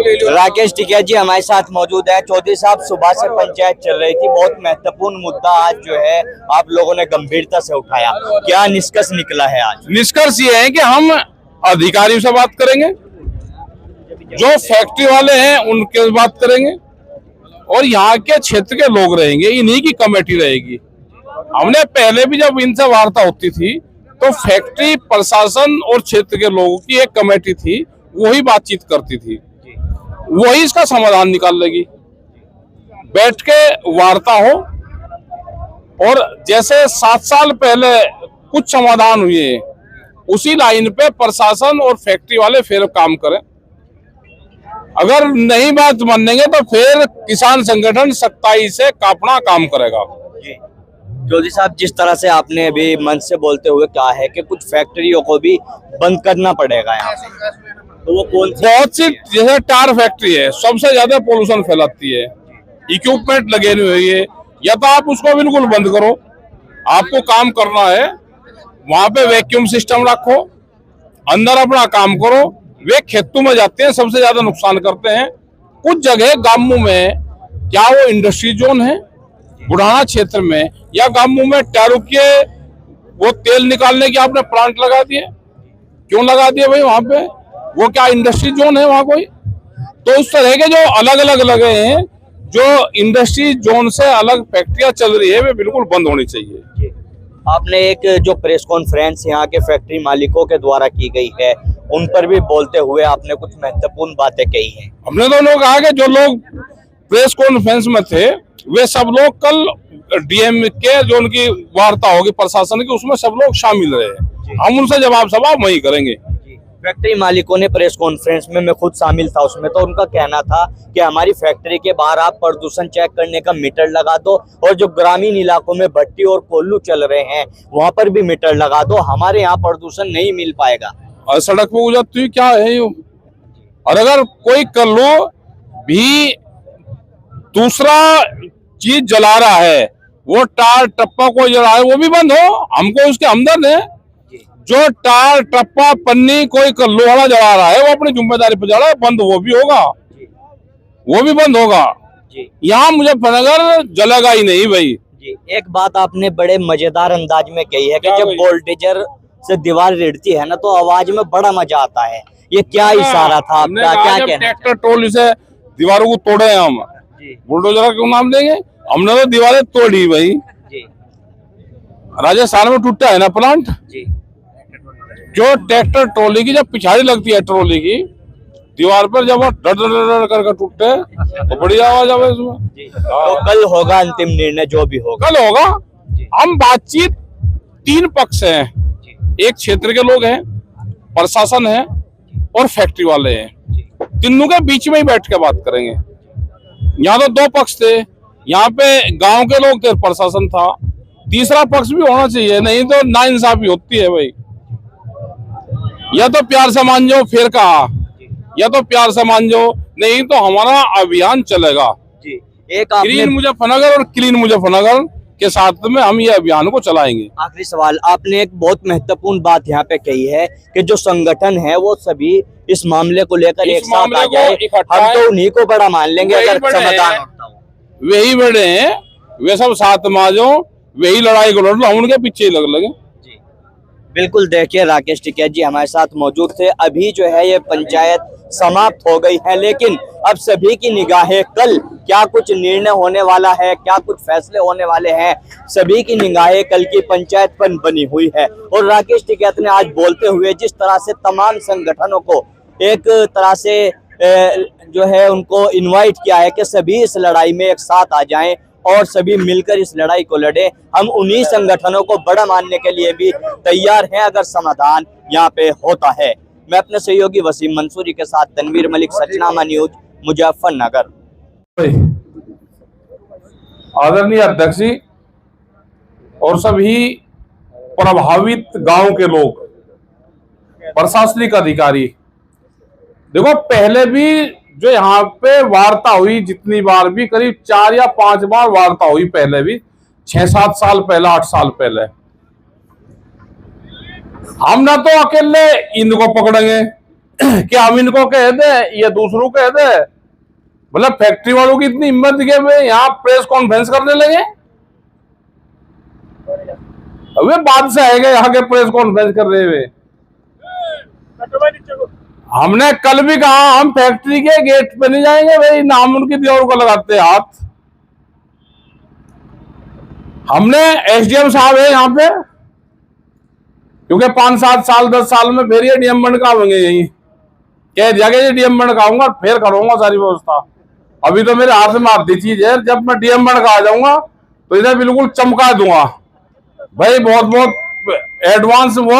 राकेश टिकैत जी हमारे साथ मौजूद है। चौधरी साहब, सुबह से पंचायत चल रही थी, बहुत महत्वपूर्ण मुद्दा आज जो है आप लोगों ने गंभीरता से उठाया, क्या निष्कर्ष निकला है आज? निष्कर्ष ये है कि हम अधिकारियों से बात करेंगे, जो फैक्ट्री वाले हैं उनके बात करेंगे, और यहाँ के क्षेत्र के लोग रहेंगे, इन्हीं की कमेटी रहेगी। हमने पहले भी जब इनसे वार्ता होती थी तो फैक्ट्री प्रशासन और क्षेत्र के लोगों की एक कमेटी थी, वही बातचीत करती थी, वही इसका समाधान निकाल लेगी। बैठ के वार्ता हो, और जैसे 7 साल पहले कुछ समाधान हुए, उसी लाइन पे प्रशासन और फैक्ट्री वाले फिर काम करें। अगर नहीं बात मानेंगे तो फिर किसान संगठन सख्ताई से अपना काम करेगा। चौधरी साहब, जिस तरह से आपने अभी मन से बोलते हुए कहा है कि कुछ फैक्ट्रियों को भी बंद करना पड़ेगा यहाँ, तो वो कौन सी? बहुत सी, जैसे टायर फैक्ट्री है, सबसे ज्यादा पोल्यूशन फैलाती है, इक्विपमेंट लगे हुए है, या तो आप उसको बिल्कुल बंद करो, आपको काम करना है वहां पे वैक्यूम सिस्टम रखो, अंदर अपना काम करो। वे खेतों में जाते हैं, सबसे ज्यादा नुकसान करते हैं। कुछ जगह गांवों में, क्या वो इंडस्ट्री जोन है बुढ़ाना क्षेत्र में, या गांवों में टायरों के वो तेल निकालने के आपने प्लांट लगा दिए? क्यों लगा दिए भाई? वहां पे वो क्या इंडस्ट्री जोन है वहां कोई? तो उस तरह के जो अलग अलग लगे हैं, जो इंडस्ट्री जोन से अलग फैक्ट्रियां चल रही है, वे बिल्कुल बंद होनी चाहिए। आपने एक जो प्रेस कॉन्फ्रेंस यहाँ के फैक्ट्री मालिकों के द्वारा की गई है, उन पर भी बोलते हुए आपने कुछ महत्वपूर्ण बातें कही हैं। हमने दोनों कहा कि जो लोग प्रेस कॉन्फ्रेंस में थे, वे सब लोग कल डीएम के जो उनकी वार्ता होगी प्रशासन की, उसमें सब लोग शामिल रहे। हम उनसे जवाब सवाब वही करेंगे। फैक्ट्री मालिकों ने प्रेस कॉन्फ्रेंस में, मैं खुद शामिल था उसमें, तो उनका कहना था कि हमारी फैक्ट्री के बाहर आप प्रदूषण चेक करने का मीटर लगा दो, और जो ग्रामीण इलाकों में भट्टी और कोल्लू चल रहे हैं वहां पर भी मीटर लगा दो, हमारे यहाँ प्रदूषण नहीं मिल पाएगा। और सड़क पर गुजरती क्या है ये? और अगर कोई कल्लू भी दूसरा चीज जला रहा है, वो टार टप्पा को जला है, वो भी बंद हो। हमको उसके हमदर्द है। जो टार टप्पा पन्नी कोई लोहा जला रहा है, वो अपनी जिम्मेदारी पर जला है, बंद वो भी होगा, वो भी बंद होगा। यहाँ मुजफ्फरनगर जलेगा ही नहीं भाई। एक बात आपने बड़े मजेदार अंदाज में कही है कि जब वोल्टेजर से दीवार रिड़ती है ना, तो आवाज में बड़ा मजा आता है। ये क्या इशारा था आपका? क्या कहना? ट्रैक्टर ट्रॉली से दीवारों को तोड़े हम, बुलडोजर क्यों नाम देंगे? हमने तो दीवारें तोड़ी भाई। राजस्थान में टूटा है ना प्लांट, जो ट्रैक्टर ट्रॉली की जब पिछाड़ी लगती है, ट्रॉली की दीवार पर जब डर डर डर करके टूटते तो बड़ी आवाज आवे उसमें। तो कल होगा अंतिम निर्णय, जो भी होगा कल होगा। हम बातचीत 3 पक्ष हैं, एक क्षेत्र के लोग हैं, प्रशासन है और फैक्ट्री वाले हैं। तीनों के बीच में ही बैठ के बात करेंगे। यहाँ तो 2 पक्ष थे, यहाँ पे गांव के लोग थे, प्रशासन था, तीसरा पक्ष भी होना चाहिए, नहीं तो नाइंसाफी होती है भाई। या तो प्यार से मान जाओ, फिर कहा, या तो प्यार से मान जाओ, नहीं तो हमारा अभियान चलेगा। एक ग्रीन मुजफ्फरनगर और क्लीन मुजफ्फरनगर के साथ में हम ये अभियान को चलाएंगे। आखिरी सवाल, आपने एक बहुत महत्वपूर्ण बात यहाँ पे कही है कि जो संगठन है वो सभी इस मामले को लेकर एक साथ आ जाए, हम तो उन्हीं को बड़ा मान लेंगे अगर समाधान होता हो। वही बड़े हैं, वे सब साथ में आ जाओ, वही लड़ाई को लड़ लो, हम उनके पीछे लग लगे। बिल्कुल, देखिए राकेश टिकैत जी हमारे साथ मौजूद थे। अभी जो है ये पंचायत समाप्त हो गई है, लेकिन अब सभी की निगाहें कल क्या कुछ निर्णय होने वाला है, क्या कुछ फैसले होने वाले हैं, सभी की निगाहें कल की पंचायत पर बनी हुई है। और राकेश टिकैत ने आज बोलते हुए जिस तरह से तमाम संगठनों को एक तरह से जो है उनको इनवाइट किया है कि सभी इस लड़ाई में एक साथ आ जाएं और सभी मिलकर इस लड़ाई को लड़े, हम उन्हीं संगठनों को बड़ा मानने के लिए भी तैयार हैं अगर समाधान यहाँ पे होता है। मैं अपने सहयोगी वसीम मंसूरी के साथ तनवीर मलिक, सचनामा न्यूज, मुजफ्फरनगर। आदरणीय अध्यक्ष जी और सभी प्रभावित गांव के लोग, प्रशासनिक अधिकारी, देखो पहले भी जो यहाँ पे वार्ता हुई, जितनी बार भी, करीब 4 या 5 बार वार्ता हुई, पहले भी 6-7 साल पहले, 8 साल पहले। हम ना तो अकेले इनको पकड़ेंगे, कि हम इनको कह दे, ये दूसरों कह दे। मतलब फैक्ट्री वालों की इतनी हिम्मत के वे यहाँ प्रेस कॉन्फ्रेंस करने लगे। वे बादशाह है यहाँ के प्रेस कॉन्फ्रेंस कर रहे हुए। हमने कल भी कहा हम फैक्ट्री के गेट पे नहीं जाएंगे भाई, नाम उनकी दीवार को लगाते हाथ। हमने एसडीएम साहब है यहाँ पे, क्योंकि 5-7 साल 10 साल में फिर ये डीएम बनकावेंगे, यही कह दिया कि ये डीएम बनकाऊंगा फिर करूंगा सारी व्यवस्था। अभी तो मेरे हाथ में आती चीज है, जब मैं डीएम बनका जाऊंगा तो इधर बिल्कुल चमका दूंगा भाई। बहुत बहुत एडवांस वो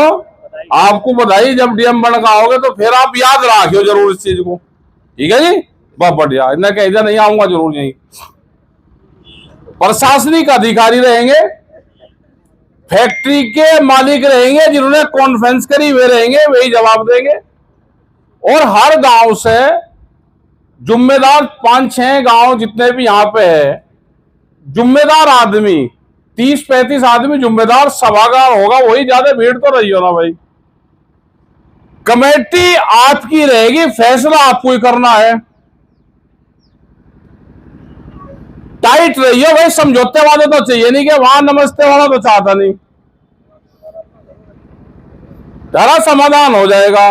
आपको बधाई। जब डीएम बनकाओगे तो फिर आप याद रखियो जरूर इस चीज को, ठीक है जी। बहुत बढ़िया, इन्हें कह दिया नहीं आऊंगा जरूर। यही प्रशासनिक अधिकारी रहेंगे, फैक्ट्री के मालिक रहेंगे, जिन्होंने कॉन्फ्रेंस करी वे रहेंगे, वही जवाब देंगे। और हर गांव से जिम्मेदार 5-6 गांव जितने भी यहां पे है, जिम्मेदार आदमी 30-35 आदमी जिम्मेदार सभागार होगा, वही ज्यादा भीड़ तो रही हो ना भाई। कमेटी आपकी रहेगी, फैसला आपको ही करना है। टाइट रहिए भाई, समझौते वाले तो चाहिए नहीं कि वहां नमस्ते वाला तो चाहता नहीं। सारा समाधान हो जाएगा।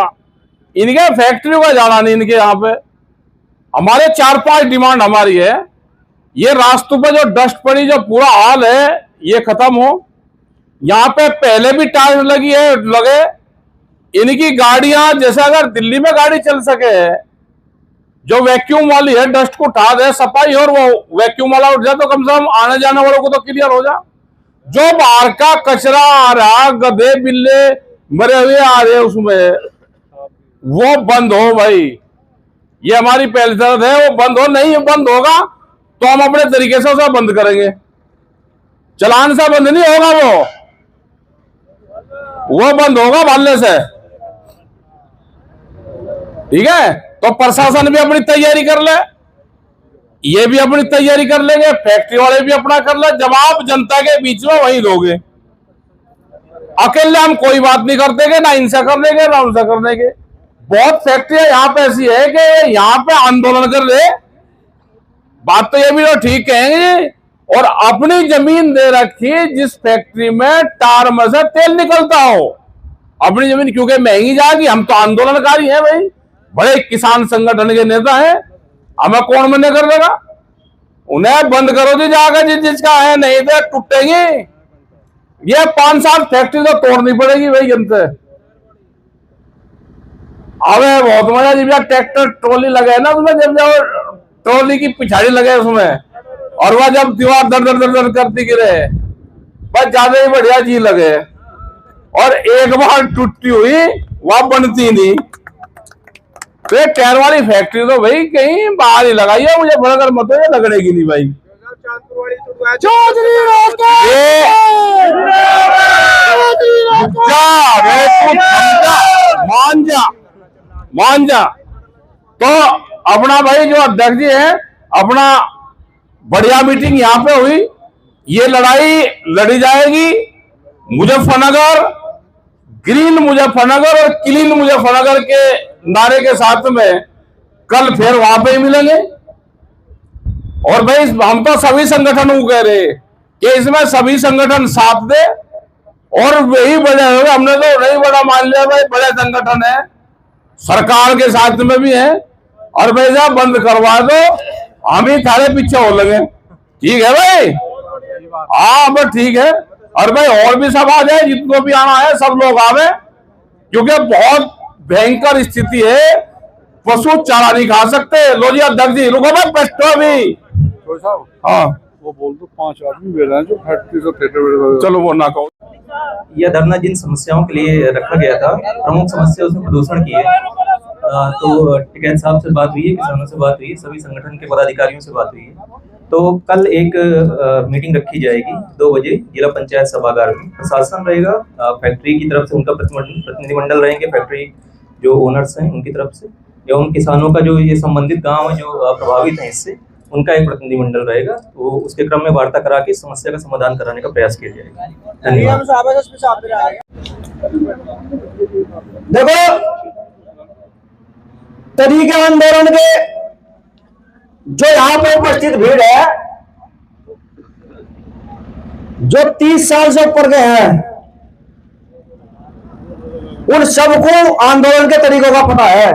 इनके फैक्ट्री का जाना नहीं इनके यहाँ पे। हमारे 4-5 डिमांड हमारी है। ये रास्तों पे जो डस्ट पड़ी, जो पूरा हाल है, ये खत्म हो। यहाँ पे पहले भी टाइल्स लगी है, लगे। इनकी गाड़ियां, जैसे अगर दिल्ली में गाड़ी चल सके, जो वैक्यूम वाली है डस्ट को उठा दे, सफाई और वो वैक्यूम वाला उठ जाए, तो कम से कम आने जाने वालों को तो क्लियर हो जाए। जो बाहर का कचरा आ रहा, गधे बिल्ले मरे हुए आ रहे उसमें, वो बंद हो भाई। ये हमारी पहली तरफ है, वो बंद हो। नहीं बंद होगा तो हम अपने तरीके से उसे बंद करेंगे। चलान से बंद नहीं होगा, वो बंद होगा भालने से, ठीक है। तो प्रशासन भी अपनी तैयारी कर ले, ये भी अपनी तैयारी कर लेंगे, फैक्ट्री वाले भी अपना कर ले। जवाब जनता के बीच में वही दोगे। अकेले हम कोई बात नहीं करते कि ना इनसे कर लेंगे ना उनसे कर लेंगे। बहुत फैक्ट्रियां यहाँ पे ऐसी है कि यहाँ पे आंदोलन कर रहे। बात तो ये भी तो ठीक कहेंगे। और अपनी जमीन दे रखी जिस फैक्ट्री में टार में से तेल निकलता हो, अपनी जमीन क्योंकि महंगी जाएगी। हम तो आंदोलनकारी हैं भाई, बड़े किसान संगठन के नेता हैं, हमें कौन मना कर देगा। उन्हें बंद करो जी जाकर जिसका है, नहीं तो टूटेगी। ये 5-7 फैक्ट्री तो तोड़नी पड़ेगी भाई जनता। अबे बहुत मजा जी, ट्रैक्टर ट्रॉली लगे ना उसमें, जब ट्रॉली की पिछाड़ी लगे उसमें, और वह जब दीवार दर दर दर दर करती गिरे, बस ज्यादा ही बढ़िया चीज लगे। और एक बार टूटी हुई वह बनती नहीं। तो टायर वाली फैक्ट्री तो भाई कहीं बाहर ही लगाई है, मुझे बड़कर मत हो, लगने की नहीं भाई। मान जा। तो अपना भाई जो अध्यक्ष जी है, अपना बढ़िया मीटिंग यहाँ पे हुई। ये लड़ाई लड़ी जाएगी मुजफ्फरनगर, ग्रीन मुजफ्फरनगर और क्लीन मुजफ्फरनगर के नारे के साथ में। कल फिर वहां पे ही मिलेंगे। और भाई हम तो सभी संगठनों को कह रहे कि इसमें सभी संगठन साथ दे, और वही वजह है। हमने तो नहीं बड़ा मान लिया भाई, बड़े संगठन है, सरकार के साथ में भी है। और भाई साहब बंद करवा दो, हम ही थारे पीछे हो लगे, ठीक है भाई। हाँ बस ठीक है। और भाई और भी सब आ जाए, जिनको भी आना है सब लोग आवे, क्योंकि बहुत भयंकर स्थिति है। पशु चारा नहीं खा सकते। लो जी अध्यक्ष जी, रुको भाई, पछतो भी। हाँ वो बोल दो 5 आदमी बैठ रहे हैं जो फैक्ट्री से थिएटर। चलो वो ना कहो। यह धरना जिन समस्याओं के लिए रखा गया था, प्रमुख समस्या उसमें प्रदूषण की है। तो टिकैत साहब से बात हुई है, किसानों से बात हुई है, सभी संगठन के पदाधिकारियों से बात हुई है। तो कल एक मीटिंग रखी जाएगी 2 बजे जिला पंचायत सभागार में। प्रशासन रहेगा, फैक्ट्री की तरफ से उनका प्रतिनिधिमंडल रहेंगे, फैक्ट्री जो ओनर्स हैं उनकी तरफ से, या उन किसानों का जो ये संबंधित गांव है जो प्रभावित है इससे, उनका एक प्रतिनिधिमंडल रहेगा। तो उसके क्रम में वार्ता करा के समस्या का समाधान कराने का प्रयास किया जाएगा। देखो तरीके आंदोलन के जो यहां पे उपस्थित भीड़ है, जो 30 साल से ऊपर के हैं, उन सबको आंदोलन के तरीकों का पता है।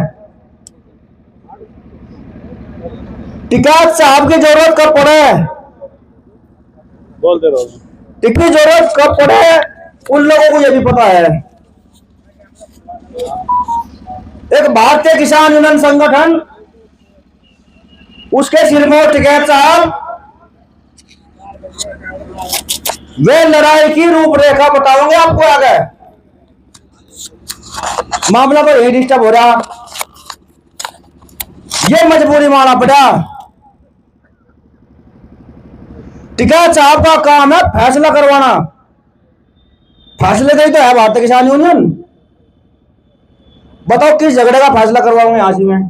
टिकैत साहब की जरूरत कब पड़े, बोलते रहो। टिकट की जरूरत कब पड़े, उन लोगों को यह भी पता है। एक भारतीय किसान यूनियन संगठन, उसके सिरमौर टिकैत साहब, वे लड़ाई की रूपरेखा बताओगे आपको आगे। मामला पर यही डिस्टर्ब हो रहा, ये मजबूरी माना पड़ा। टिकैत साहब का काम है फैसला करवाना, फैसले का ही तो है भारतीय किसान यूनियन। बताओ किस झगड़े का फैसला करवाऊंगे यहां से मैं?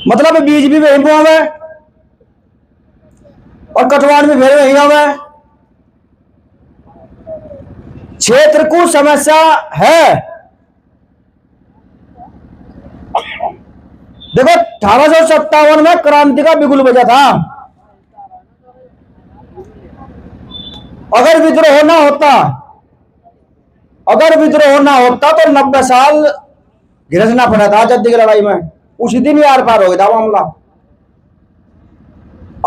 मतलब बीज भी वहीं पे हवे और कटवान भी फिर वहीं हवे। क्षेत्र को समस्या है। देखो 1857 में क्रांति का बिगुल बजा था। अगर विद्रोह ना होता, अगर विद्रोह ना होता तो 90 साल घिरसना पड़ा था आजादी की लड़ाई में। उसी दिन ही आर पार हो गया था मामला।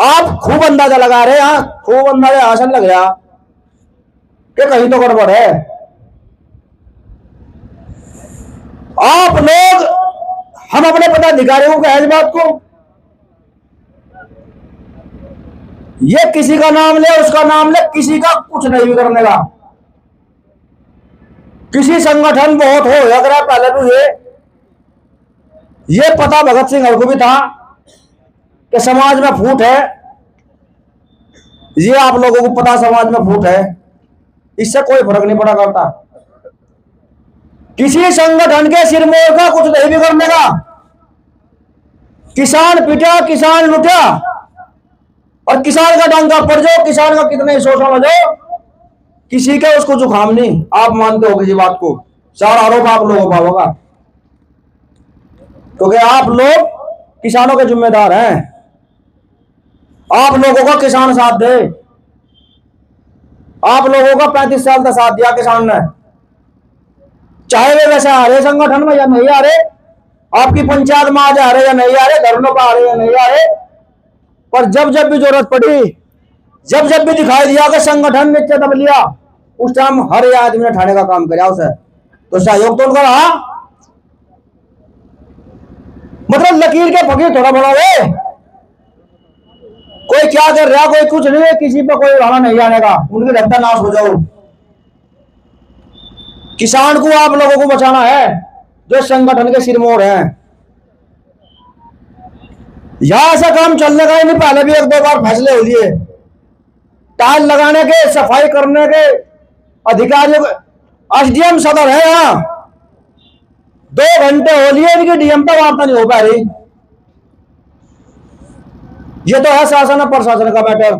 आप खूब अंदाजा लगा रहे हैं, खूब अंदाजा आसन लग रहा कि कहीं तो गड़बड़ है। आप लोग, हम अपने पदाधिकारियों को कहें इस बात को, ये किसी का नाम ले उसका नाम ले, किसी का कुछ नहीं करने का। किसी संगठन बहुत हो अगर आप पहले तो ये पता भगत सिंह को भी था कि समाज में फूट है। ये आप लोगों को पता समाज में फूट है, इससे कोई फर्क नहीं पड़ा करता। किसी संगठन के सिरमौर का कुछ नहीं बिगड़ने का। किसान पिटा, किसान लुटा और किसान का डंका पड़ जाओ, किसान का कितने शोषण हो जाओ, किसी का उसको जुकाम नहीं। आप मानते हो किसी बात को, सारा आरोप आप लोगों का होगा, क्योंकि आप लोग किसानों के जिम्मेदार हैं। आप लोगों का किसान साथ दे, आप लोगों का 35 साल का साथ दिया किसान ने, चाहे वे वैसे आ रहे संगठन में या नहीं आ रहे, आपकी पंचायत में आज आ रहे या नहीं आ रहे, धरनों पर आ रहे या नहीं आ रहे, पर जब जब भी जरूरत पड़ी, जब जब भी दिखाई दिया कि संगठन ने दब लिया, उस टाइम हर आदमी ने ठाने का काम किया उसे, तो सहयोग तो उनका रहा। मतलब लकीर के फकीर थोड़ा बड़ा है, कोई क्या कर रहा, कोई कुछ नहीं है, किसी पर कोई बहाना नहीं आने का, उनकी धरता नाश हो जाओ। किसान को आप लोगों को बचाना है, जो संगठन के सिरमौर हैं। यहां ऐसा काम चलने का ही नहीं, पहले भी 1-2 बार फैसले हो लिए। टाइल लगाने के, सफाई करने के अधिकारियों, एसडीएम सदर है यहाँ, 2 घंटे हो लिए इनकी डीएम तक वार्ता नहीं हो पा रही। ये तो है शासन और प्रशासन का मैटर।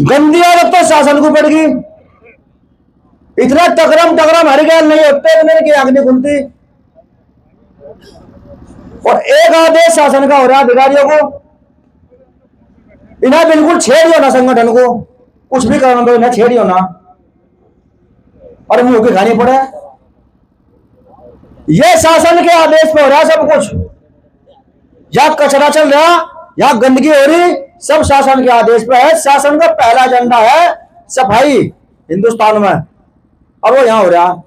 गंदी आदत तो शासन को पड़ गई। इतना टकरम हरिगैल नहीं होते इतने की आंख नहीं खुलती, और एक आदेश शासन का हो रहा है अधिकारियों को। इन्हें बिल्कुल छेड़ियो ना, संगठन को कुछ भी करना तो इन्हें छेड़ियो ना, और मुंह की खानी पड़े। ये शासन के आदेश पे हो रहा है सब कुछ। या कचरा चल रहा, या गंदगी हो रही, सब शासन के आदेश पे है। शासन का पहला एजेंडा है सफाई हिंदुस्तान में, और वो यहां हो रहा।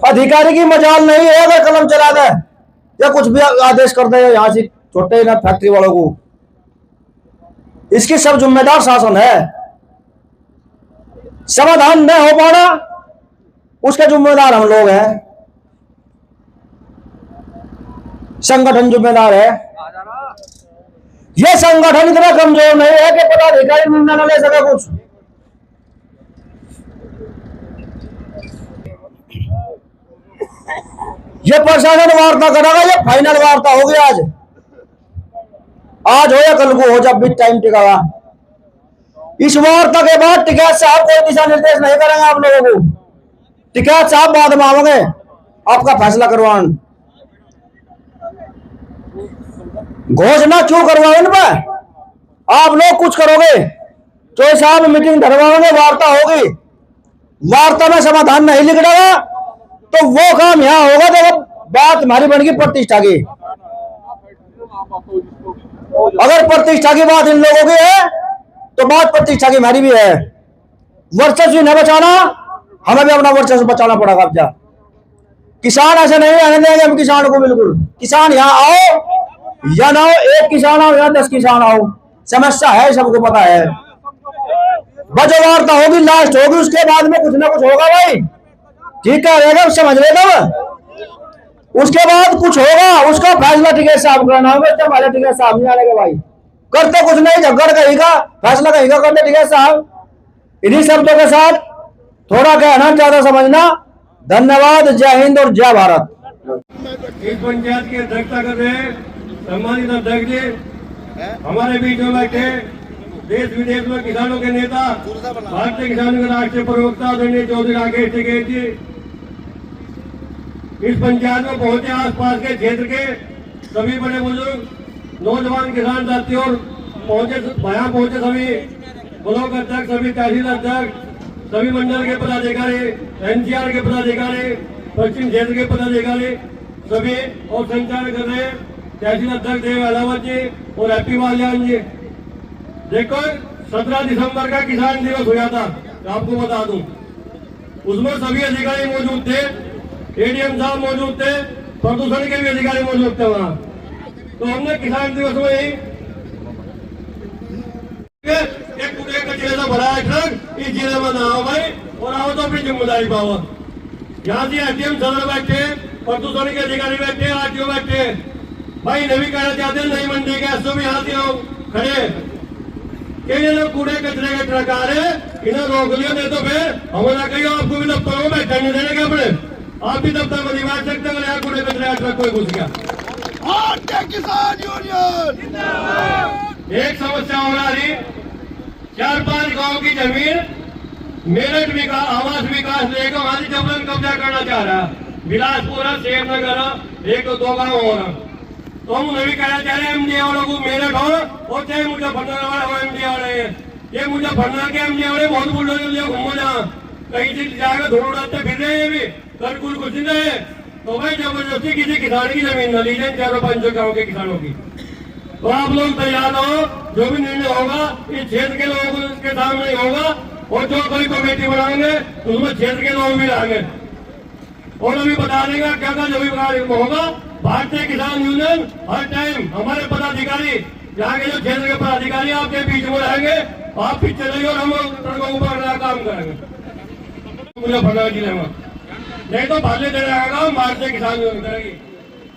अधिकारी की मजाल नहीं है अगर कलम चला दे या कुछ भी आदेश कर दे यहां से छोटे ना फैक्ट्री वालों को, इसकी सब जिम्मेदार शासन है। समाधान न हो पाना उसके जिम्मेदार हम लोग हैं, संगठन जिम्मेदार है। यह संगठन इतना कमजोर नहीं है कि पदाधिकारी निर्णय न ले सके कुछ। ये प्रशासन वार्ता करेगा, ये फाइनल वार्ता होगी आज हो या कल को हो, जब भी टाइम टिका। इस वार्ता के बाद टिकैत साहब कोई दिशा निर्देश नहीं करेंगे आप लोगों को। टिकैत साहब बाद में आओगे आपका फैसला करवान। घोषणा क्यों करवाओ इन पे? आप लोग कुछ करोगे, चौधरी साहब मीटिंग धरवाओगे, वार्ता होगी, वार्ता में समाधान नहीं निकलेगा तो वो काम यहाँ होगा तो बात हमारी बन गई प्रतिष्ठा की। अगर प्रतिष्ठा की बात इन लोगों की है तो बात प्रतिष्ठा की हमारी भी है। वर्चस्व न बचाना, हमें भी अपना वर्चस्व बचाना पड़ेगा। अब जा किसान ऐसे नहीं रहने देंगे हम किसान को, बिल्कुल। किसान यहाँ आओ या ना हो, एक किसान आओ या 10 किसान आओ, समस्या है, सबको पता है। बजट वार्ता होगी, लास्ट होगी, उसके बाद में कुछ ना कुछ होगा भाई, ठीक है रहेगा, समझ लेगा। उसके बाद कुछ होगा, उसका फैसला टिकैत साहब करना होगा। जब हमारे टिकैत साहब नहीं आने के भाई करते कुछ नहीं, झगड़ कहीं का फैसला कहीं का करते टिकैत साहब। इन्हीं शब्दों के साथ थोड़ा कहना ज्यादा समझना। धन्यवाद, जय हिंद और जय भारत। इस पंचायत की अध्यक्षता कर रहे सम्मानित अध्यक्ष जी, हमारे बीच में बैठे देश विदेश में किसानों के नेता, भारतीय किसानों के राष्ट्रीय प्रवक्ता आदरणीय चौधरी राकेश टिकैत जी, इस पंचायत में पहुंचे आसपास के क्षेत्र के सभी बड़े बुजुर्ग, नौजवान किसान साथी और यहाँ पहुंचे सभी ब्लॉक अध्यक्ष, सभी तहसील अध्यक्ष, सभी मंडल के पदाधिकारी, एनसीआर के पदाधिकारी, पश्चिम क्षेत्र के पदाधिकारी सभी और संचालन कर रहे तहसील अध्यक्ष देव अहलावत जी और हैप्पी बालियान जी। देखो 17 दिसंबर का किसान दिवस हुआ था, आपको बता दूं, उसमें सभी अधिकारी मौजूद थे, एडीएम साहब मौजूद थे, प्रदूषण के भी अधिकारी मौजूद थे वहाँ। तो हमने किसान दिवस में ही एक पूरे कचरे से भरा है ट्रक इस जिले में ना आओ भाई, और आओ तो अपनी जिम्मेदारी पाओ। यहाँ से एसडीएम सदर बैठे, प्रदूषण के अधिकारी बैठे, आरटीओ बैठे भाई, इन्हें भी कहना चाहते हैं नहीं मंडी के एसओ भी यहाँ से खड़े कि ये लोग कूड़े कचरे के ट्रक आ रहे, इन्हें रोक लिया, नहीं तो फिर हमारा कहीं आपको भी दफ्तरों में बैठने नहीं देने के अपने, आप भी दफ्तर में नहीं बैठ सकते अगर यहाँ कूड़े कचरे का ट्रक कोई घुस गया। किसान यूनियन एक समस्या हो रही, 4-5 गांव की जमीन मेरठ विकास आवास विकास लेकर वहां से जबरन कब्जा करना चाह रहा है। बिलासपुर, शेर नगर, 1-2 गाँव हो रहा, तो हम उन्हें भी कहना चाह रहे हैं एमडी वालों को, मेरठ हो और चाहे मुजफ्फरनगर वाले हो एमडी वाले, ये मुजफ्फरनगर के एमडी वाले बहुत बुलडोजर लिए घूमो जहाँ कहीं से जाकर धूल उड़ाते फिर रहे हैं, भी कर कुछ नहीं रहे। तो भाई जबरदस्ती किसी किसान की जमीन न लीजिए, 4-5 गाँव के किसानों की। तो आप लोग तैयार हो, जो भी निर्णय होगा इस क्षेत्र के लोगों के सामने होगा, और जो कोई कमेटी बनाएंगे उसमें क्षेत्र के लोग भी लाएंगे और अभी बता देगा क्या क्या जो भी होगा। भारतीय किसान यूनियन हर टाइम हमारे पदाधिकारी, यहाँ के जो क्षेत्र के पदाधिकारी आपके बीच में रहेंगे, आप पीछे रहिए और हम ट्रकों को पकड़ने का काम करेंगे मुजफ्फरनगर जिले में, नहीं तो भाले देने आएगा भारतीय किसान यूनियन करेगी।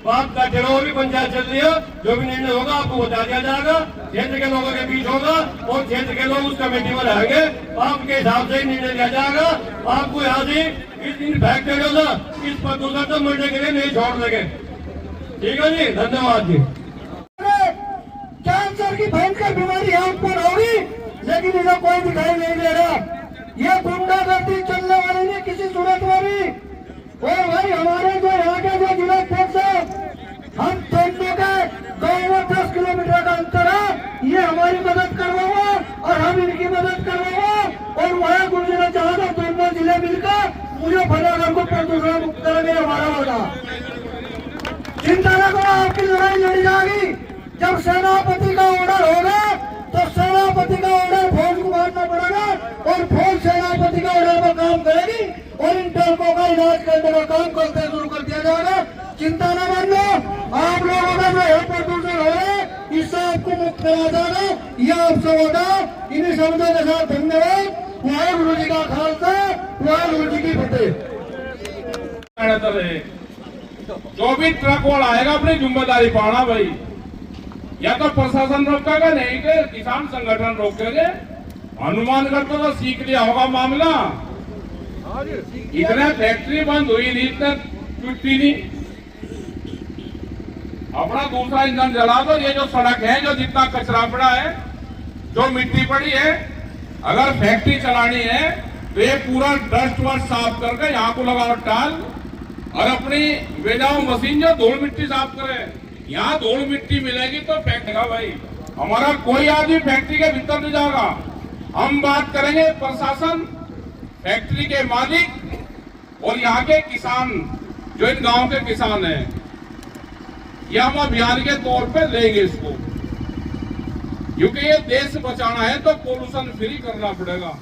तो आपका चलो भी पंचायत चल रही है, जो भी निर्णय होगा आपको बता दिया जाएगा, क्षेत्र के लोगों के बीच होगा और क्षेत्र के लोग उस कमेटी में रहेंगे, आपके हिसाब से निर्णय लिया जाएगा। आपको यहाँ से इन फैक्ट्रियों से इस प्रदूषण से मरने के लिए नहीं छोड़ देंगे, ठीक है जी, धन्यवाद जी। कैंसर की भयंकर बीमारी यहाँ पर होगी, लेकिन इन्हें कोई दिखाई नहीं दे रहा। ये गुंडागर्दी चलने वाली नहीं किसी सूरत में भी। और भाई हमारे जो यहाँ के जो जिला अध्यक्ष है, हम दोनों के गाँव में 10 किलोमीटर का अंतर है, ये हमारी मदद करवाओ और हम इनकी मदद करवाओ, और वहाँ गुजरना चाहता दोनों जिले मिलकर मुजफ्फरनगर को प्रदूषण मुक्त करने हमारा होगा। चिंता न करो, आपकी लड़ाई लड़ी जाएगी। जब सेनापति का ऑर्डर होगा तो सेनापति का ऑर्डर फौज को मानना पड़ेगा, और फौज सेनापति का ऑर्डर पर काम करेगी, और इन टर्कों का इलाज करने का काम करते शुरू कर दिया जाएगा। चिंता न मानो, आप लोगों का जो है प्रदूषण हो रहा है, इससे आपको मुक्त करा जाएगा। यह आपसे होगा। इन्हीं शब्दों के साथ धन्यवाद। वाहिगुरु जी का खालसा, वाहिगुरु जी की फतेह। जो भी ट्रक वाला आएगा अपनी जिम्मेदारी पाना भाई, या तो प्रशासन रोकेगा, नहीं कि किसान संगठन रोकेंगे। हनुमानगढ़ तो सीख लिया होगा मामला, इतने फैक्ट्री बंद हुई नहीं, इतने टूटी नहीं, अपना दूसरा इंजन जला दो। ये जो सड़क है, जो जितना कचरा पड़ा है, जो मिट्टी पड़ी है, अगर फैक्ट्री चलानी है तो ये पूरा डस्ट वस्ट साफ करके यहाँ को लगाओ टाल और अपनी बेजाओ मशीन जो धूल मिट्टी साफ करे। यहाँ धूल मिट्टी मिलेगी तो फेंकेगा भाई, हमारा कोई आदमी फैक्ट्री के भीतर नहीं जाएगा। हम बात करेंगे प्रशासन, फैक्ट्री के मालिक और यहाँ के किसान, जो इन गांव के किसान हैं, ये हम अभियान के तौर पे लेंगे इसको, क्योंकि ये देश बचाना है तो पोल्यूशन फ्री करना पड़ेगा।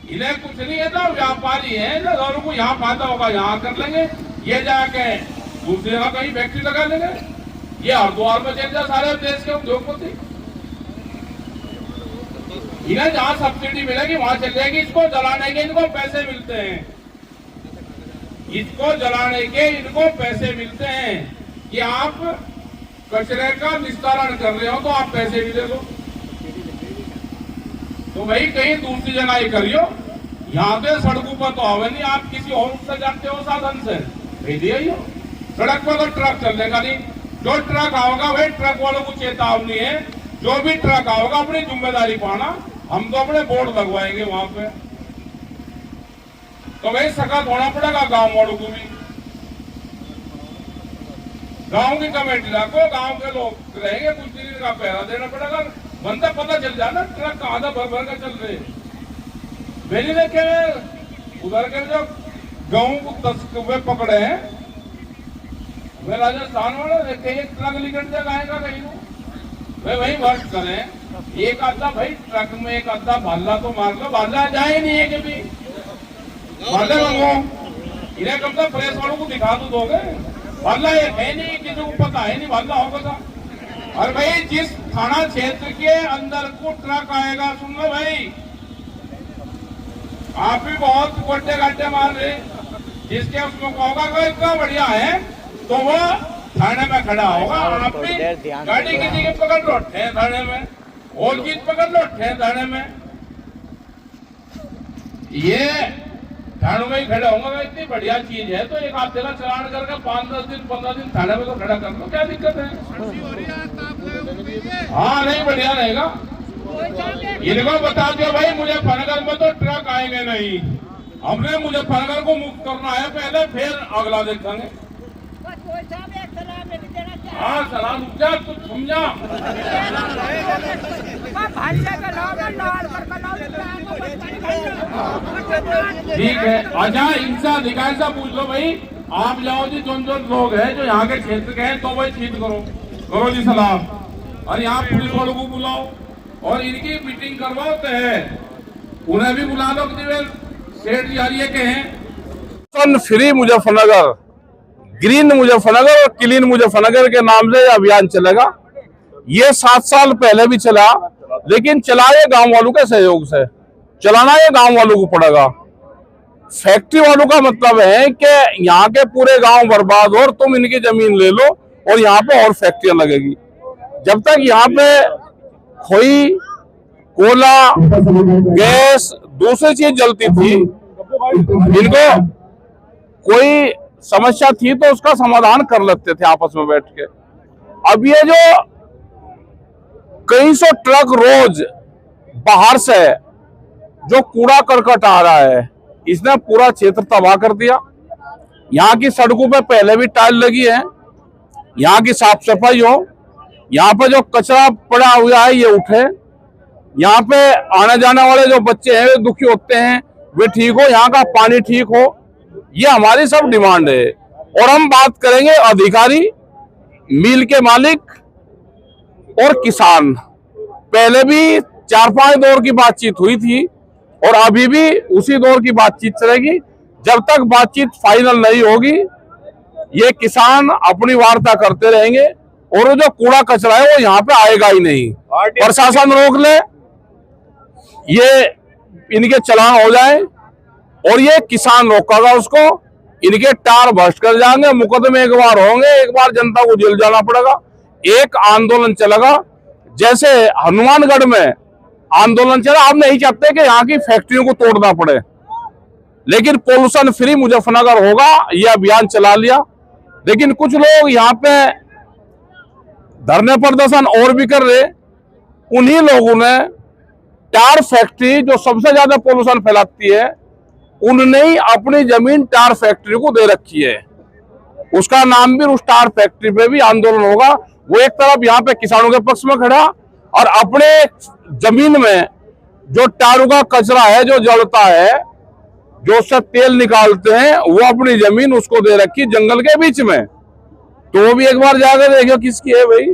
इन्हें कुछ नहीं है, तो व्यापारी है, जो को यहाँ फायदा होगा यहाँ कर लेंगे, ये जाके दूसरी जगह कहीं फैक्ट्री लगा लेंगे। ये हरिद्वार में चल जाए सारे देश के उद्योगपति, इन्हें जहाँ सब्सिडी मिलेगी वहां चल जाएगी। इसको जलाने के इनको पैसे मिलते हैं, इसको जलाने के इनको पैसे मिलते हैं कि आप कचरे का निस्तारण कर रहे हो तो आप पैसे भी दे दो। तो भाई कहीं दूसरी जगह ही करियो, यहाँ पे सड़कों पर तो आवे नहीं, आप किसी और से जाते हो साधन से भेजिए। सड़क पर तो ट्रक चलने का नहीं, जो ट्रक आओगा भाई ट्रक वालों को चेतावनी है, जो भी ट्रक आओगा अपनी जिम्मेदारी पाना, हम तो अपने बोर्ड लगवाएंगे वहां पे। तो भाई सकात होना पड़ेगा गांव वालों को भी, गांव की कमेटी रखो, गांव के लोग रहेंगे, कुछ दिन का पहरा देना पड़ेगा, बंदा पता चल जाए ना ट्रक कहाँ भर भर कर चल रहे। मैंने देखे उधर के जो गाँव को 10 कुएं पकड़े हैं, वे राजस्थान वाले देखे एक ट्रक निकल जाए आएगा कहीं, वे वही वर्ष करें। एक आधा भाई ट्रक में एक आधा भाला तो मार लो, भाला जाए नहीं है कभी, भाले मंगो, इन्हें कब तक प्रेस वालों को दिखा दो दोगे, भाला एक है नहीं, किसी को पता है नहीं भाला होगा था। और भाई जिस थाना क्षेत्र के अंदर को ट्रक आएगा, सुन लो भाई, आप भी बहुत गोटे गाटे मार रहे, जिसके उसमें कहोगा कि इतना बढ़िया है तो वो थाने में खड़ा होगा, आप भी गाड़ी किसी की पकड़ लो ठे थाने में, और चीज पकड़ लो ठे थाने में, ये थाने में ही खड़े होंगे। इतनी बढ़िया चीज है तो एक आप जगह चलान करके 5-10 दिन 15 दिन थाने में तो खड़ा कर लो, क्या दिक्कत है? हाँ नहीं बढ़िया रहेगा। इनको बता दिया भाई मुजफ्फरनगर में तो ट्रक आएंगे नहीं, हमने मुजफ्फरनगर को मुक्त करना है पहले, फिर अगला देखेंगे। हाँ सलाम जा, कुछ समझा। ठीक है, अच्छा इनसे अधिकारी से पूछ लो भाई, आप जाओ जी, जो लोग हैं जो यहाँ के क्षेत्र के हैं तो भाई ठीक करो जी सलाम, और यहाँ पुलिस वालों को बुलाओ और इनकी मीटिंग करवाते हैं, उन्हें भी बुला लो कि सेठ जारिए के हैं। फ्री मुजफ्फरनगर, ग्रीन मुजफ्फरनगर और क्लीन मुजफ्फरनगर के नाम से यह अभियान चलेगा। ये 7 साल पहले भी चला, लेकिन चलाए गांव वालों के सहयोग से, चलाना ये गांव वालों को पड़ेगा। फैक्ट्री वालों का मतलब है कि यहाँ के पूरे गांव बर्बाद हो और तुम इनकी जमीन ले लो और यहाँ पे और फैक्ट्रियां लगेगी। जब तक यहाँ पे खोई, कोला, गैस, दूसरी चीज जलती थी, इनको कोई समस्या थी तो उसका समाधान कर लेते थे आपस में बैठ के। अब ये जो कई सौ ट्रक रोज बाहर से जो कूड़ा करकट आ रहा है, इसने पूरा क्षेत्र तबाह कर दिया। यहाँ की सड़कों पे पहले भी टाइल लगी है, यहाँ की साफ सफाई हो, यहाँ पे जो कचरा पड़ा हुआ है ये उठे, यहाँ पे आने जाने वाले जो बच्चे हैं वे दुखी होते हैं, वे ठीक हो, यहाँ का पानी ठीक हो, ये हमारी सब डिमांड है। और हम बात करेंगे अधिकारी, मिल के मालिक और किसान। पहले भी 4-5 दौर की बातचीत हुई थी और अभी भी उसी दौर की बातचीत चलेगी। जब तक बातचीत फाइनल नहीं होगी, ये किसान अपनी वार्ता करते रहेंगे और जो कूड़ा कचरा है वो यहाँ पे आएगा ही नहीं। प्रशासन रोक ले, ये इनके चालान हो जाए और ये किसान रोकेगा उसको, इनके टार भ्रष्ट कर जाएंगे, मुकदमे एक बार होंगे, एक बार जनता को जेल जाना पड़ेगा। एक आंदोलन चलेगा, जैसे हनुमानगढ़ में आंदोलन चला। आप नहीं चाहते कि यहाँ की फैक्ट्रियों को तोड़ना पड़े, लेकिन पोल्यूशन फ्री मुजफ्फरनगर होगा, ये अभियान चला लिया। लेकिन कुछ लोग यहाँ पे धरने प्रदर्शन और भी कर रहे, उन्हीं लोगों ने टायर फैक्ट्री जो सबसे ज्यादा पोल्यूशन फैलाती है, उनने ही अपनी जमीन टायर फैक्ट्री को दे रखी है। उसका नाम भी, उस टायर फैक्ट्री पे भी आंदोलन होगा। वो एक तरफ यहाँ पे किसानों के पक्ष में खड़ा और अपने जमीन में जो टायरों का कचरा है, जो जलता है, जो उससे तेल निकालते हैं, वो अपनी जमीन उसको दे रखी जंगल के बीच में। तो वो भी एक बार जाकर देखियो किसकी है भाई।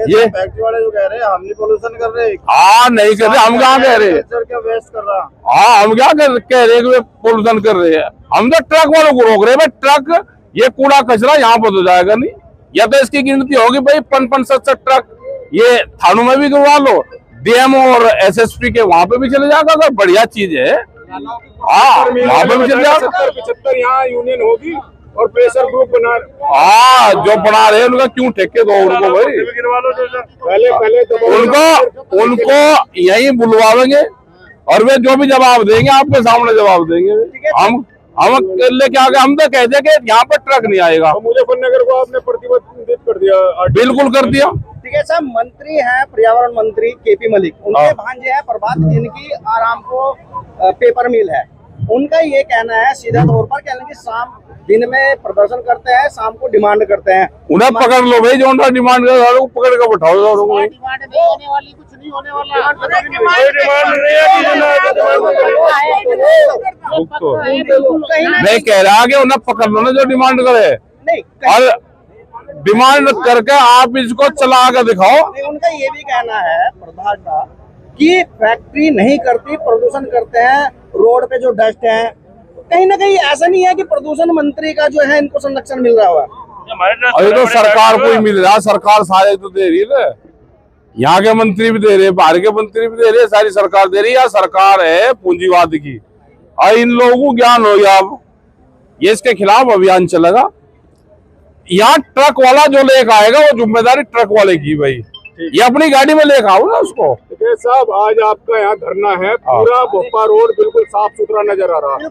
ये फैक्ट्री वाले जो कह रहे हैं हम नहीं पोल्यूशन कर रहे, हाँ नहीं कर रहे, हम कहाँ कह रहे हैं, क्या वेस्ट कर रहा। हाँ हम क्या कह रहे हैं कि पोल्यूशन कर रहे हैं। हम तो ट्रक वालों को रोक रहे हैं भाई, ट्रक ये कूड़ा कचरा यहाँ पर तो जाएगा नहीं। या तो इसकी गिनती होगी भाई 5-7 ट्रक ये थानों में भी करवा लो, डीएम और एसएसपी के वहां पे भी चले जाएगा। अगर बढ़िया चीज है हाँ वहां पे भी चले जाएगा। 75 यहाँ यूनियन होगी और प्रेशर ग्रुप बना, हाँ जो बना रहे हैं उनका क्यों ठेके दो उनको भाई। पहले उनको यही बुलवाएंगे और वे जो भी जवाब देंगे आपके सामने जवाब देंगे। हम लेके आ गए, हम तो कहते हैं कि यहाँ पर ट्रक नहीं आएगा। मुजफ्फरनगर को आपने प्रतिबंधित कर दिया। बिल्कुल कर दिया। ठीक है साहब, मंत्री हैं पर्यावरण मंत्री केपी मलिक, उनके भांजे हैं प्रभात, जिनकी आराम को पेपर मिल है। उनका ये कहना है सीधा तौर पर, कहना कि शाम दिन में प्रदर्शन करते हैं, शाम को डिमांड करते हैं। उन्हें पकड़ लो भाई, जो डिमांड कर पकड़ के बैठाओ। मैं कह रहा कि उन्हें पकड़ लो ना जो डिमांड करे, और डिमांड करके आप इसको चला के दिखाओ। उनका ये भी कहना है प्रभात का कि फैक्ट्री नहीं करती, प्रदूषण करते हैं, रोड पे जो डस्ट है, कहीं ना कहीं ऐसा नहीं है कि प्रदूषण मंत्री का जो है इनको संरक्षण मिल रहा हुआ। अभी तो सरकार को ही मिल रहा है, सरकार सारे तो दे रही है, यहाँ के मंत्री भी दे रहे हैं, बाहर के मंत्री भी दे रहे हैं, सारी सरकार दे रही है। सरकार है पूंजीवाद की और इन लोगों को ज्ञान हो गया, अब ये इसके खिलाफ अभियान चलेगा। यहाँ ट्रक वाला जो लेकर आएगा वो जिम्मेदारी ट्रक वाले की भाई, ये अपनी गाड़ी में लेकर आओ ना उसको। साहब आज आपका यहाँ धरना है, पूरा भोपा रोड बिल्कुल साफ सुथरा नजर आ रहा है।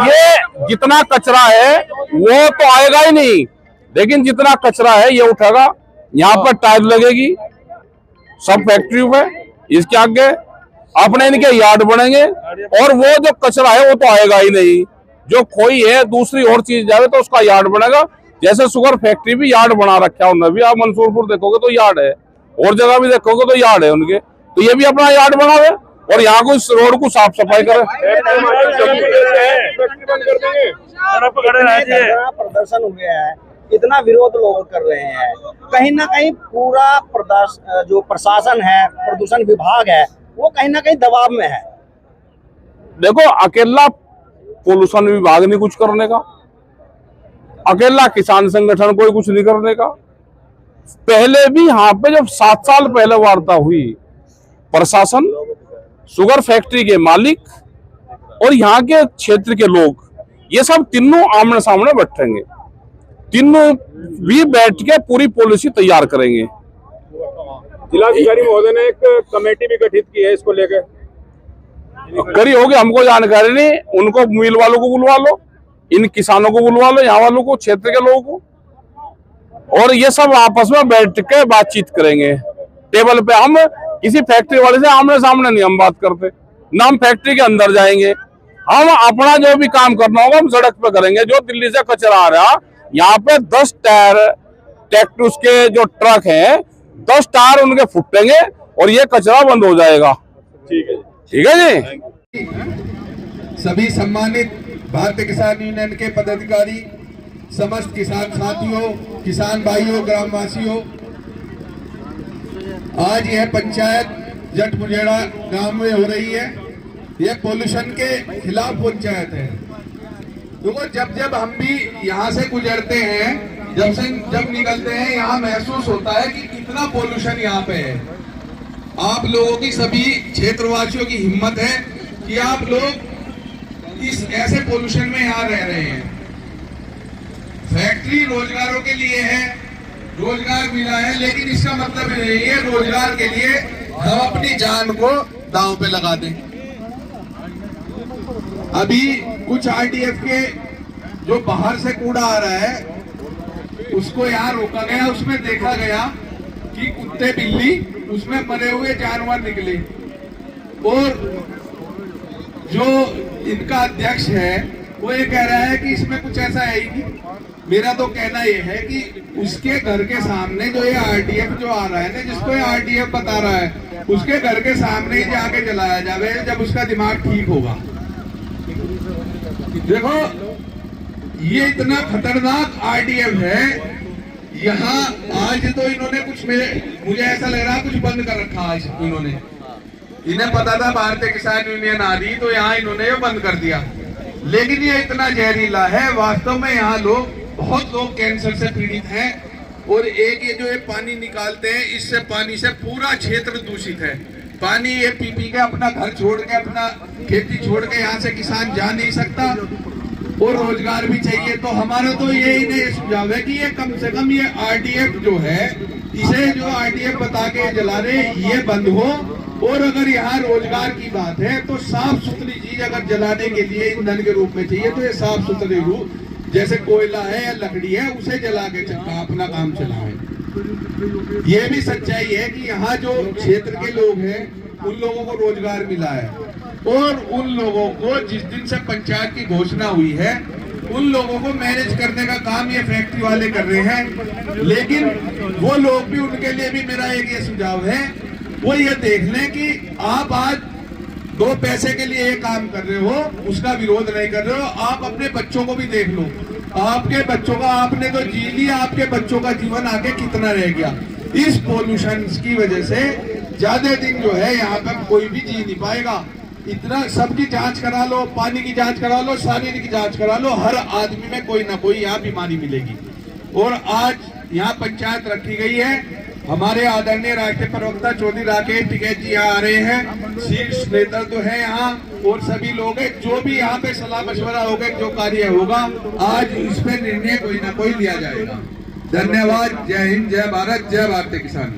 ये जितना कचरा है वो तो आएगा ही नहीं, लेकिन जितना कचरा है ये उठेगा। यहाँ पर टायर लगेगी सब फैक्ट्री पे, इसके आगे अपने इनके यार्ड बनेंगे और वो जो कचरा है वो तो आएगा ही नहीं। जो खोई है दूसरी और चीज जाए तो उसका यार्ड बनेगा। जैसे शुगर फैक्ट्री भी यार्ड बना रखा है उन्होंने भी, आप मंसूरपुर देखोगे तो यार्ड है, और जगह भी देखोगे तो यार्ड है उनके, तो ये भी अपना यार्ड बनावे और यहाँ को इस रोड को साफ सफाई करे। प्रदर्शन हुए हैं, इतना विरोध लोग कर रहे हैं, कहीं ना कहीं पूरा जो प्रशासन है, प्रदूषण विभाग है, वो कहीं ना कहीं दबाव में है। देखो अकेला पोल्यूशन विभाग नहीं कुछ करने का, अकेला किसान संगठन कोई कुछ नहीं करने का। पहले भी यहाँ पे जब 7 साल पहले वार्ता हुई, प्रशासन, शुगर फैक्ट्री के मालिक और यहाँ के क्षेत्र के लोग, ये सब तीनों आमने सामने बैठेंगे, तीनों भी बैठ के पूरी पॉलिसी तैयार करेंगे। जिलाधिकारी महोदय ने एक कमेटी भी गठित की है इसको लेकर, करी होगी, हमको जानकारी नहीं। उनको मिल वालों को बुलवा लो, इन किसानों को बुलवा लो, यहाँ वालों को, क्षेत्र के लोगों को, और ये सब आपस में बैठ के बातचीत करेंगे टेबल पे। हम किसी फैक्ट्री वाले से आमने सामने नहीं हम बात करते, ना हम फैक्ट्री के अंदर जाएंगे। हम अपना जो भी काम करना होगा हम सड़क पे करेंगे। जो दिल्ली से कचरा आ रहा, यहाँ पे 10 टायर ट्रैक्टर्स के जो ट्रक हैं, 10 टायर उनके फुटेंगे और ये कचरा बंद हो जाएगा। ठीक है, ठीक है जी। सभी सम्मानित भारतीय किसान यूनियन के पदाधिकारी, समस्त किसान साथियों, किसान भाइयों, ग्रामवासियों, आज यह पंचायत जट मुजेड़ा गांव में हो रही है। यह पोल्यूशन के खिलाफ पंचायत है। देखो जब हम भी यहाँ से गुजरते हैं, जब निकलते हैं, यहाँ महसूस होता है कि कितना पोल्यूशन यहाँ पे है। आप लोगों की, सभी क्षेत्रवासियों की हिम्मत है कि आप लोग इस ऐसे पोल्यूशन में यहाँ रह रहे हैं। फैक्ट्री रोजगारों के लिए है, रोजगार मिला है, लेकिन इसका मतलब नहीं है रोजगार के लिए हम अपनी जान को दांव पे लगा दें। अभी कुछ आरडीएफ के जो बाहर से कूड़ा आ रहा है उसको यहाँ रोका गया, उसमें देखा गया कि कुत्ते बिल्ली उसमें मरे हुए जानवर निकले। और जो इनका अध्यक्ष है वो ये कह रहा है कि इसमें कुछ ऐसा है ही नहीं। मेरा तो कहना ये है कि उसके घर के सामने जो ये आरडीएफ जो आ रहा है ना, जिसको ये आरडीएफ बता रहा है, उसके घर के सामने ही जाके जलाया जावे जब उसका दिमाग ठीक होगा। देखो ये इतना खतरनाक आरडीएफ है। यहाँ आज तो इन्होंने कुछ मुझे ऐसा लग रहा है कुछ बंद कर रखा आज इन्होंने। इन्हें पता था भारतीय किसान यूनियन आ रही, तो यहाँ इन्होंने ये बंद कर दिया। लेकिन ये इतना जहरीला है, वास्तव में यहाँ बहुत लोग कैंसर से पीड़ित हैं। और एक ये जो ये पानी निकालते हैं, इससे पानी से पूरा क्षेत्र दूषित है। पानी ये पी पी के अपना घर छोड़ के, अपना खेती छोड़ के यहाँ से किसान जा नहीं सकता। और रोजगार भी चाहिए। तो हमारा तो यही नहीं सुझाव है कि ये कम से कम ये आरडीएफ जो है, इसे जो आरडीएफ बता के जला रहे ये बंद हो। और अगर यहाँ रोजगार की बात है तो साफ सुथरी चीज अगर जलाने के लिए ईंधन के रूप में चाहिए तो ये साफ सुथरे रूप, जैसे कोयला है या लकड़ी है, उसे जला के अपना काम चलाएं। ये भी सच्चाई है कि यहाँ जो क्षेत्र के लोग हैं उन लोगों को रोजगार मिला है। और उन लोगों को जिस दिन से पंचायत की घोषणा हुई है, उन लोगों को मैनेज करने का काम ये फैक्ट्री वाले कर रहे हैं। लेकिन वो लोग भी, उनके लिए भी मेरा एक ये सुझाव है, वो ये देख लें कि आप आज 2 पैसे के लिए ये काम कर रहे हो, उसका विरोध नहीं कर रहे हो। आप अपने बच्चों को भी देख लो। आपके बच्चों का आपने तो जी लिया, आपके बच्चों का जीवन आगे कितना रह गया। इस पोल्यूशन की वजह से ज्यादा दिन जो है यहाँ पर कोई भी जी नहीं पाएगा। इतना सबकी जांच करा लो, पानी की जांच करा लो, शारीरिक की जांच करा लो, हर आदमी में कोई ना कोई यहाँ बीमारी मिलेगी। और आज यहाँ पंचायत रखी गई है। हमारे आदरणीय राष्ट्रीय प्रवक्ता चौधरी राकेश टिकैत जी यहाँ आ रहे हैं, शीर्ष नेतृत्व तो है यहाँ, और सभी लोग हैं। जो भी यहाँ पे सलाह मशवरा होगा, जो कार्य होगा, आज इस पे निर्णय कोई ना कोई लिया जाएगा। धन्यवाद। जय हिंद, जय भारत, जय भारतीय किसान।